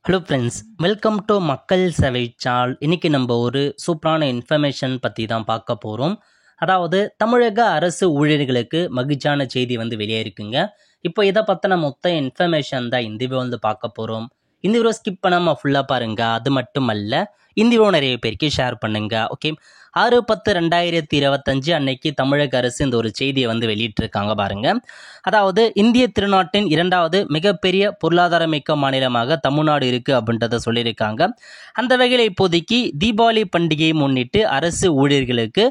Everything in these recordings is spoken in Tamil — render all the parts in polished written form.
ஹலோ ஃப்ரெண்ட்ஸ், வெல்கம் டு மக்கள் சேவை சால். இன்னைக்கு நம்ம ஒரு சூப்பரான இன்ஃபர்மேஷன் பற்றி தான் பார்க்க போகிறோம். அதாவது தமிழக அரசு ஊழியர்களுக்கு மகிழ்ச்சியான செய்தி வெளியே இருக்குங்க. இப்போ இதை பற்றின மொத்த இன்ஃபர்மேஷன் தான் இந்த வீடியோ பார்க்க போகிறோம். இந்த வீடியோ ஸ்கிப் பண்ணாமல் ஃபுல்லாக பாருங்க. அது மட்டும் அல்ல, இந்த வீடியோ நிறைய பேருக்கு ஷேர் பண்ணுங்க. ஓகே, 6/10/2025 அன்னைக்கு தமிழக அரசு இந்த ஒரு செய்தியை வெளியிட்டிருக்காங்க பாருங்க. அதாவது இந்திய திருநாட்டின் இரண்டாவது மிகப்பெரிய பொருளாதாரமிக்க மாநிலமாக தமிழ்நாடு இருக்கு அப்படின்றத சொல்லியிருக்காங்க. அந்த வகையில் இப்போதைக்கு தீபாவளி பண்டிகையை முன்னிட்டு அரசு ஊழியர்களுக்கு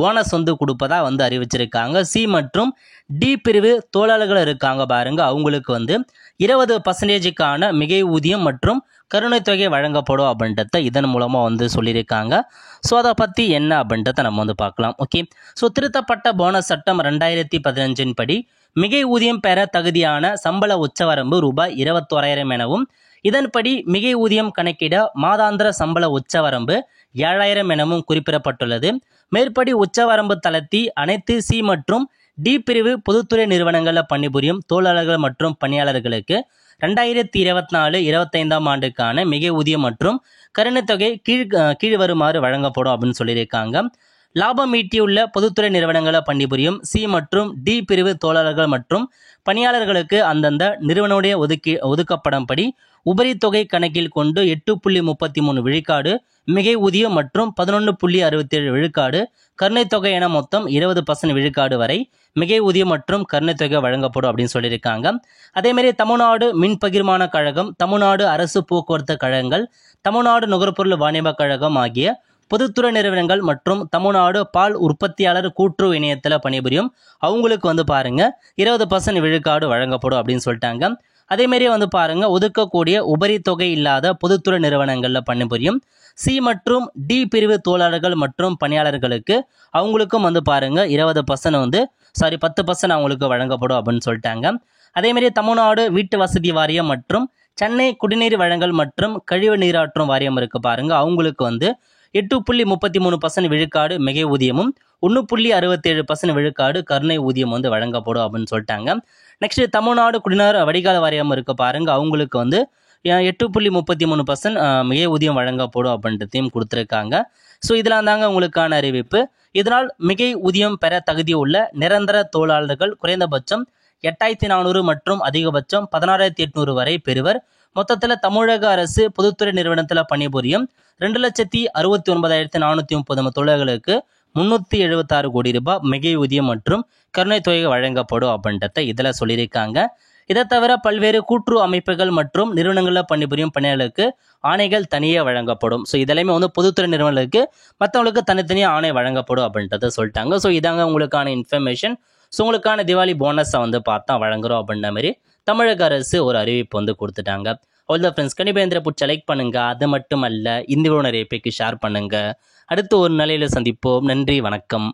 போனஸ் கொடுப்பதா அறிவிச்சிருக்காங்க. சி மற்றும் டி பிரிவு தொழிலாளர்கள் இருக்காங்க பாருங்க, அவங்களுக்கு 20%க்கான மிகை ஊதியம் மற்றும் கருணை தொகை வழங்கப்படும் அப்படின்றத இதன் மூலமாக சொல்லியிருக்காங்க. ஸோ அதை பற்றி என்ன அப்படின்றத நம்ம பார்க்கலாம். ஓகே, ஸோ திருத்தப்பட்ட போனஸ் சட்டம் 2015 படி மிகை ஊதியம் பெற தகுதியான சம்பள உச்சவரம்பு ரூபாய் 21,000 எனவும், இதன்படி மிகை ஊதியம் கணக்கிட மாதாந்திர சம்பள உச்சவரம்பு 7,000 எனவும் குறிப்பிடப்பட்டுள்ளது. மேற்படி உச்சவரம்பு தளர்த்தி அனைத்து சி மற்றும் டி பிரிவு பொதுத்துறை நிறுவனங்களில் பணிபுரியும் தொழிலாளர்கள் மற்றும் பணியாளர்களுக்கு 2024-25 ஆண்டுக்கான மிகை ஊதியம் மற்றும் கருணைத்தொகை கீழ் வருமாறு வழங்கப்படும் அப்படின்னு சொல்லியிருக்காங்க. லாபம் ஈட்டியுள்ள பொதுத்துறை நிறுவனங்களை பணிபுரியும் சி மற்றும் டி பிரிவு தொழிலாளர்கள் மற்றும் பணியாளர்களுக்கு அந்தந்த நிறுவனுடைய ஒதுக்கப்படம்படி உபரி தொகை கணக்கில் கொண்டு 8.33 விழுக்காடு மிகை ஊதியம் மற்றும் 11.67 விழுக்காடு கருணை தொகை என மொத்தம் 20% விழுக்காடு வரை மிகை ஊதியம் மற்றும் கருணை தொகை வழங்கப்படும் அப்படின்னு சொல்லியிருக்காங்க. அதேமாரி தமிழ்நாடு மின் பகிர்மான கழகம், தமிழ்நாடு அரசு போக்குவரத்து கழகங்கள், தமிழ்நாடு நுகர்பொருள் வாணிப கழகம் ஆகிய பொதுத்துறை நிறுவனங்கள் மற்றும் தமிழ்நாடு பால் உற்பத்தியாளர் கூட்டுறவு இணையத்தில் பணிபுரியும் அவங்களுக்கு பாருங்க 20% விழுக்காடு வழங்கப்படும் அப்படின்னு சொல்லிட்டாங்க. அதேமாரி பாருங்க, ஒதுக்கக்கூடிய உபரி தொகை இல்லாத பொதுத்துறை நிறுவனங்களில் பணிபுரியும் சி மற்றும் டி பிரிவு தொழிலாளர்கள் மற்றும் பணியாளர்களுக்கு அவங்களுக்கும் பாருங்க 10% அவங்களுக்கு வழங்கப்படும் அப்படின்னு சொல்லிட்டாங்க. அதேமாரி தமிழ்நாடு வீட்டு வசதி வாரியம் மற்றும் சென்னை குடிநீர் வழங்கல் மற்றும் கழிவு நீராற்றும் வாரியம் இருக்கு பாருங்க, அவங்களுக்கு 8.33% விழுக்காடு மிகை ஊதியமும் 1.67% விழுக்காடு கருணை ஊதியம் வழங்கப்படும் அப்படின்னு சொல்லிட்டாங்க. நெக்ஸ்ட் தமிழ்நாடு குடிநீர் வடிகால் வாரியம் இருக்கு பாருங்க, அவங்களுக்கு 8.33% மிகை ஊதியம் வழங்கப்படும் அப்படின்றதையும் கொடுத்துருக்காங்க. ஸோ இதெல்லாம் தாங்க உங்களுக்கான அறிவிப்பு. இதனால் மிகை ஊதியம் பெற தகுதி உள்ள நிரந்தர தொழிலாளர்கள் குறைந்தபட்சம் 8,400 மற்றும் அதிகபட்சம் 16,800 வரை பெறுவர். மொத்தத்தில் தமிழக அரசு பொதுத்துறை நிறுவனத்தில் பணிபுரியும் 2,69,430 தொழிலாளர்களுக்கு 376 கோடி ரூபாய் மிகை ஊதியம் மற்றும் கருணை தொகை வழங்கப்படும் அப்படின்றத இதில் சொல்லியிருக்காங்க. இதை தவிர பல்வேறு கூட்டுறவு அமைப்புகள் மற்றும் நிறுவனங்களில் பணிபுரியும் பணியாளர்களுக்கு ஆணைகள் தனியே வழங்கப்படும். ஸோ இதெல்லாமே பொதுத்துறை நிறுவனங்களுக்கு மற்றவங்களுக்கு தனித்தனியாக ஆணை வழங்கப்படும் அப்படின்றத சொல்லிட்டாங்க. ஸோ இதாங்க உங்களுக்கான இன்ஃபர்மேஷன். ஸோ உங்களுக்கான திவாலி போனஸை பார்த்தா வழங்குறோம் அப்படின்ற மாதிரி தமிழக அரசு ஒரு அறிவிப்பு கொடுத்துட்டாங்க. அவ்வளோ ஃப்ரெண்ட்ஸ், கண்டிப்பாக பிடிச்ச லைக் பண்ணுங்க. அது மட்டும் அல்ல, இந்த நிறைய பேருக்கு ஷேர் பண்ணுங்க. அடுத்து ஒரு நிலையில சந்திப்போம். நன்றி, வணக்கம்.